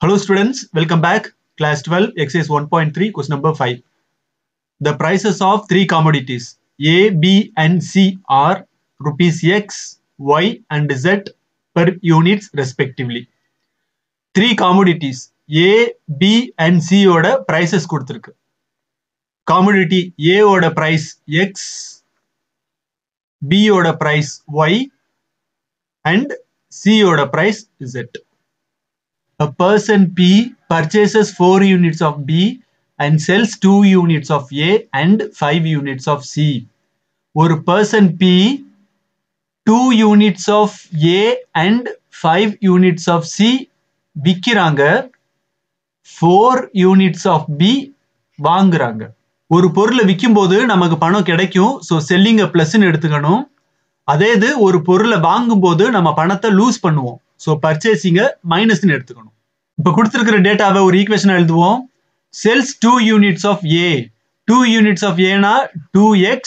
Hello students, welcome back. Class 12, exercise 1.3, question number 5. The prices of three commodities A, B and C are rupees X, Y and Z per units respectively. Three commodities A, B and C oda prices கொடுத்திருக்கு. Commodity A oda price X, B oda price Y and C oda price Z. A person P purchases 4 units of B and sells 2 units of A and 5 units of C. ஒரு person P 2 units of A and 5 units of C விக்கிறாங்க 4 units of B வாங்குறாங்க. ஒரு பொருளை விக்கும்போது நமக்கு பணம் கிடைக்கும். So செல்லிங்க பிளஸ்ன்னு எடுத்துக்கணும். அதே இது ஒரு பொருளை வாங்கும்போது நம்ம பணத்தை லூஸ் பண்ணுவோம். ஸோ பர்ச்சேசிங்க மைனஸ்ன்னு எடுத்துக்கணும். இப்போ கொடுத்திருக்கிற டேட்டாவை ஒரு ஈக்குவேஷன் எழுதுவோம். Sells 2 units of A 2 units of ஏனா 2x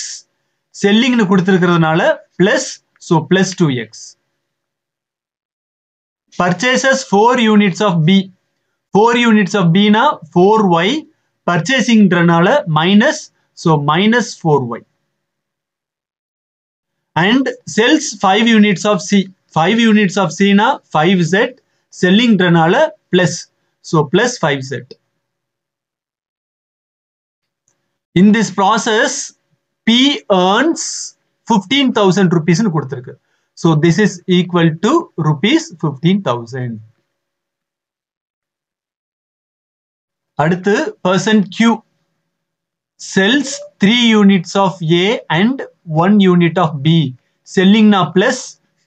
செல்லிங்னு கொடுத்திருக்கிறதுனால plus so plus 2x. Purchases 4 units of B 4 units of பினா 4y பர்ச்சேசிங்ன்றனால minus so minus 4y. And sells 5 units of C 5 units of சினா 5z செல்லிங்ன்றனால plus so plus 5z. In this process, P earns 15,000 rupees னு கொடுத்திருக்கு. So this is equal to rupees 15,000. அடுத்து person Q sells 3 units of A and 1 unit of B. Selling na plus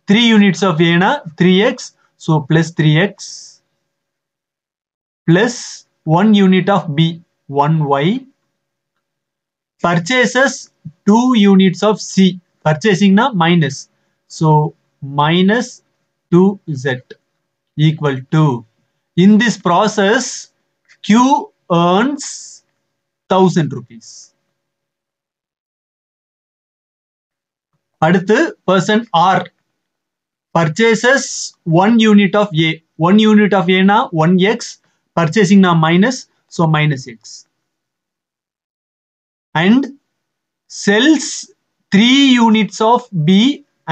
3 units of A na 3x. So plus 3x plus 1 unit of B 1y. Purchases 2 units of C. Purchasing na minus. So minus 2z equal to. In this process, Q earns 1,000 rupees. அடுத்து person R purchases 1 unit of A. 1 unit of A na 1x. Purchasing na minus. So minus x. And sells 3 units of B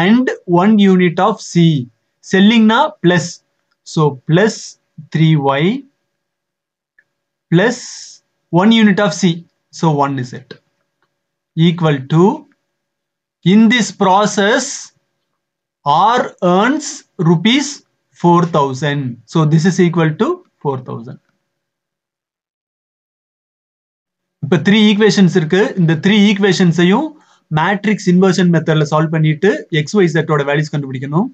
and 1 unit of C. Selling na plus. So plus 3y plus 1 unit of C. So 1 is it. Equal to. In this process, R earns rupees 4,000. So this is equal to 4,000. இப்போ 3 equations இருக்கு. இந்த 3 ஈக்குவேஷன்ஸையும் matrix inversion மெத்தட்ல solve பண்ணிட்டு XYZ ஓட values கண்டுபிடிக்கணும்.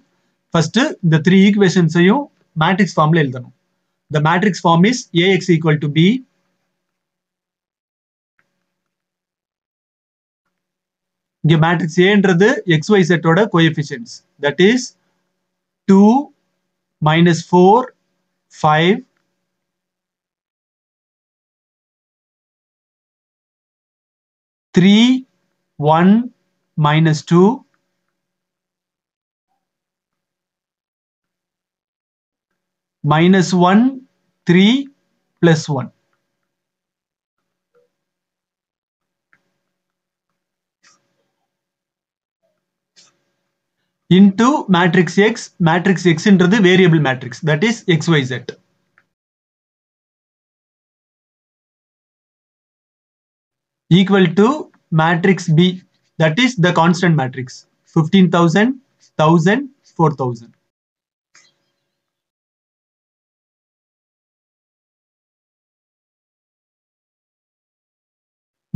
First இந்த 3 ஈக்குவேஷன்ஸையும் matrix ஃபார்ம்ல எழுதணும். The matrix form is AX equal to B. இங்க மேட்ரிக்ஸ் ஏன்றது XYZ ஓட coefficients. That is 2 minus 4 5 3 1 minus 2 minus 1 3 plus 1. Into matrix X என்றது variable matrix, that is XYZ. Equal to matrix B, that is the constant matrix. 15,000 1000 4,000.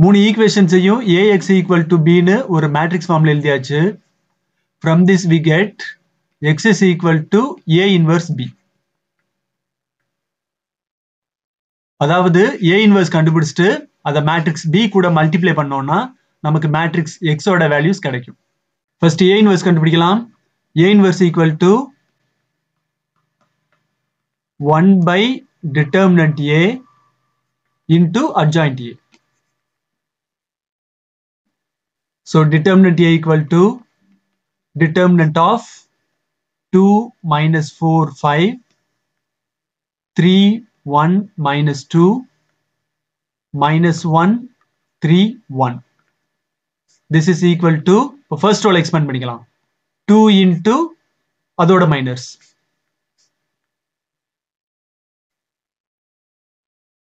மூணு ஈக்குவேஷன்ஸையும் AX equal to B னு ஒரு matrix ஃபார்ம்ல எழுதியாச்சு. From this we get X is equal to A inverse B. அதாவது A inverse கண்டுபிடிச்சிட்டு அதை matrix B கூட multiply பண்ணோம்னா நமக்கு மேட்ரிக்ஸ் X ஓட வேல்யூஸ் கிடைக்கும். ஃபர்ஸ்ட் A inverse கண்டுபிடிக்கலாம். A inverse equal to 1 by determinant A into adjoint A. So determinant A equal to determinant of 2 minus 4 5 3, 1, minus 2, minus 1, 3, 1. This is equal to, first row expand பண்ணிக்கலாம். 2 into அதோட minus.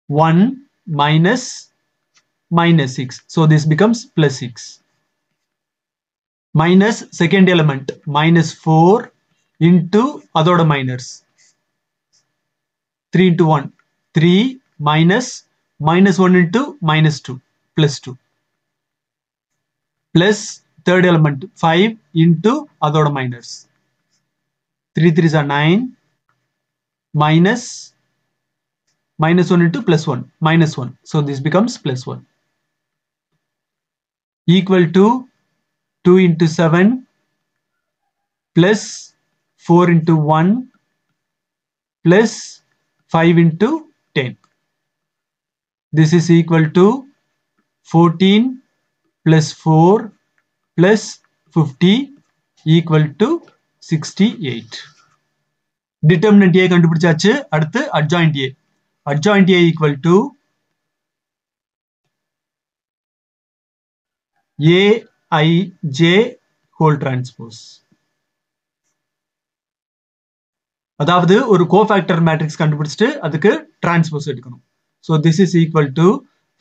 1 minus minus 6. So this becomes plus 6. Minus second element minus 4 into அதோட minus. 3 into 1. 3 minus minus 1 into minus 2 plus 2. Plus third element 5 into அதோட minus. 3 3s are 9 minus minus 1 into plus 1 minus 1. So this becomes plus 1 equal to 2 into 7 plus 4 into 1 plus 5 into 10. This is equal to 14 plus 4 plus 50 equal to 68. Determinant A கண்டுபிடிச்சாச்சு. அடுத்து adjoint A. Adjoint A equal to Aij whole transpose. அதாவது ஒரு cofactor matrix கண்டுபிடிச்சிட்டு அதுக்கு transpose எடுக்கணும். So this is equal to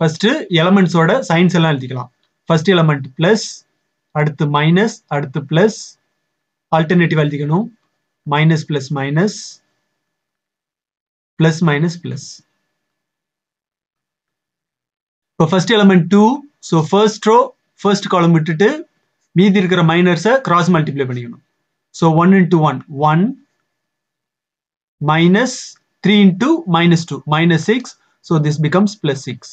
first elements ஓட science எல்லாம் எழுதிக்கலாம். First element plus, அடுத்து minus, அடுத்து plus, alternative எழுதிக்கணும். Minus plus minus, plus minus plus. இப்போ first element 2, so first row first column விட்டுட்டு மீதி இருக்கிற மைனர்ஸை cross multiply பண்ணிக்கணும். So 1 into 1 1 minus 3 into minus 2 minus 6. So this becomes plus 6.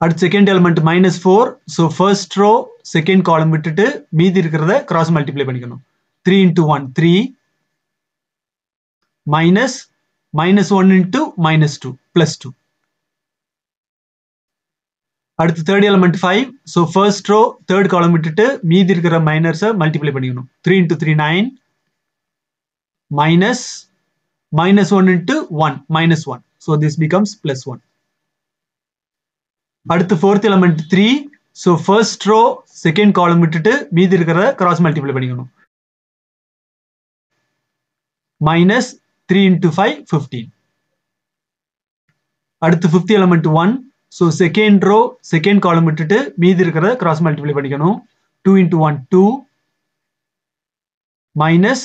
At second element minus 4. So first row second column விட்டுட்டு மீதி இருக்கிறத cross multiply பண்ணிக்கணும். 3 into 1 3 minus minus 1 into minus 2 plus 2. அடுத்து third element 5. So first row third column விட்டுட்டு மீதி இருக்கிற மைனர்ஸை multiply பண்ணிக்கணும். 3 into 3 9 minus minus 1 into 1 minus 1. So this becomes plus 1. அடுத்து fourth element 3. So first row second column விட்டுட்டு மீதி இருக்கிறத cross multiply பண்ணிக்கணும். Minus 3 into 5 15. அடுத்து fifth element 1. So second row second column விட்டுட்டு மீதி இருக்கிறத cross multiply பண்ணிக்கணும். 2 into 1 2 minus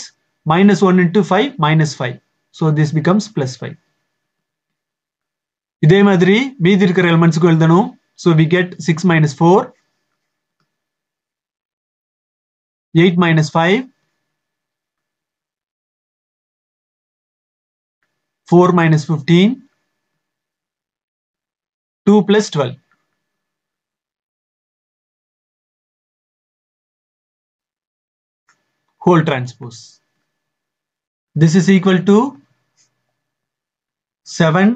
minus 1 into 5 minus 5. So this becomes plus 5. இதே மாதிரி மீதி இருக்கிற எலிமெண்ட்ஸ்க்கு எழுதணும். So we get 6 minus 4 8 minus 5 4 minus 15 2 plus 12. Whole transpose. This is equal to 7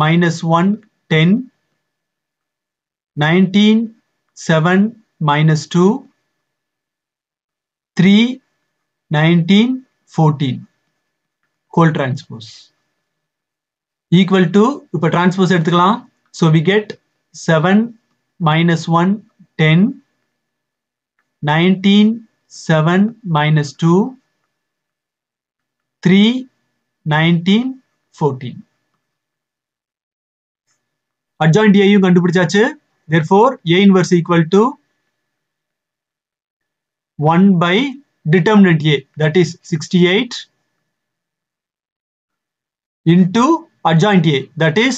minus 1 10 19 7 minus 2 3 19 14. Whole transpose equal to இப்போ transpose எடுத்துக்கலாம். So we get 7 minus 1 10 19 7 minus 2 3 19 14. Adjoint A யும் கண்டுபிடிச்சாச்சு. Therefore A inverse equal to 1 by determinant A, that is 68, into adjoint A, that is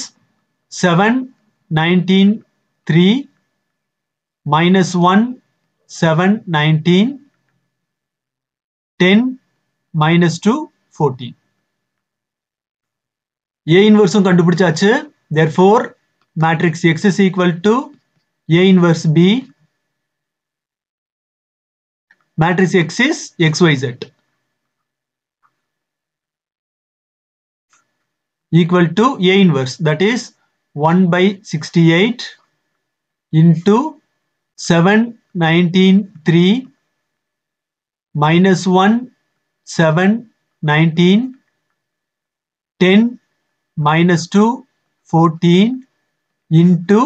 7 19 3 minus 1 7 19 10 minus 2 14. A inverse கண்டுபிடிச்சாச்சு. Therefore matrix X is equal to A inverse B. Matrix X is XYZ equal to A inverse, that is 1 by 68 into 7 19 3 minus 1 7 19 10 minus 2, 14 into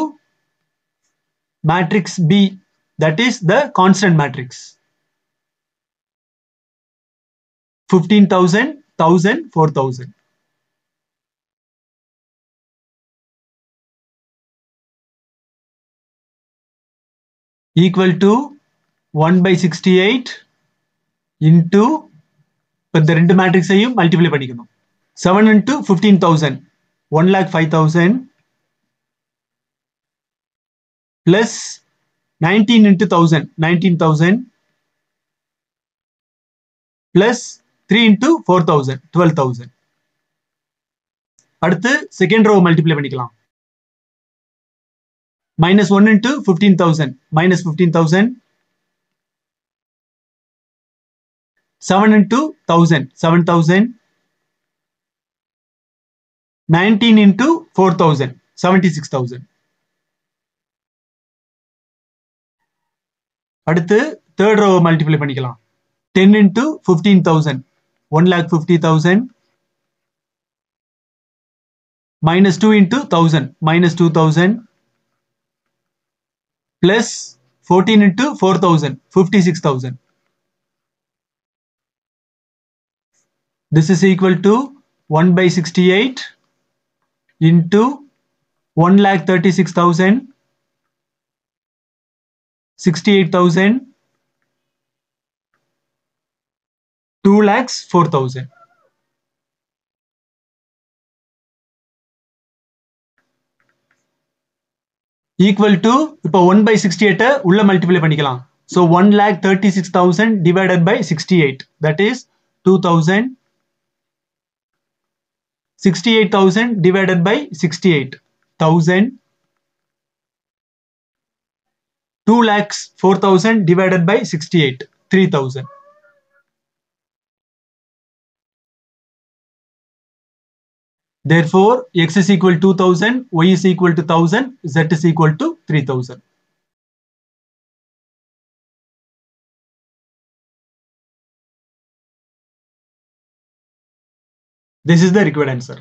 matrix B, that is the constant matrix. 15,000, 1,000, 4,000. Equal to 1 by 68 into இப்போ இந்த ரெண்டு மேட்ரிக்ஸையும் multiply பண்ணிக்கணும். 7 into 15,000, 1,05,000 plus 19 into 1,000, 19,000 plus 3 into 4,000, 12,000. அடுத்து second row multiply பண்ணிக்கலாம். minus 1 into 15,000, minus 15,000, 7 into 1,000, 7,000, 19 into 4,000, 76,000. அடுத்து third row multiply பண்ணிக்கலாம். 10 into 15,000, 1,50,000, minus 2 into 1,000, minus 2,000, plus 14 into 4,000, 56,000. This is equal to 1 by 68 into 1,36,000, 68,000, 2,04,000. Equal to இப்போ 1 by 68 உள்ள multiply பண்ணிக்கலாம். So 1,36,000 divided by 68, that is 2,000. 68,000 divided by 68, 1,000. 2,04,000 divided by 68, 3,000. Therefore, x is equal to 2,000, y is equal to 1,000, z is equal to 3,000. This is the required answer.